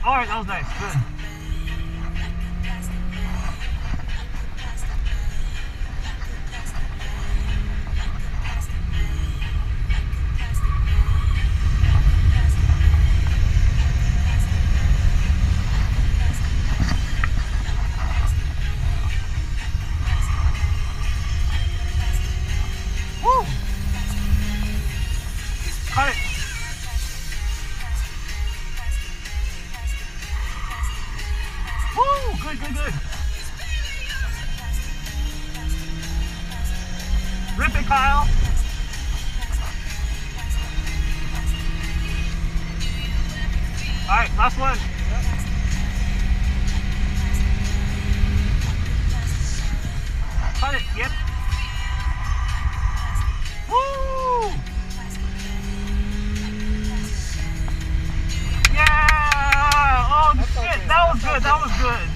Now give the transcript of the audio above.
Alright, that was nice. Good. Woo! Cut it. Woo! Good, good, good. Rip it, Kyle. Alright, last one. Cut it, yep. Woo! Yeah! Oh shit, that was good, that was good.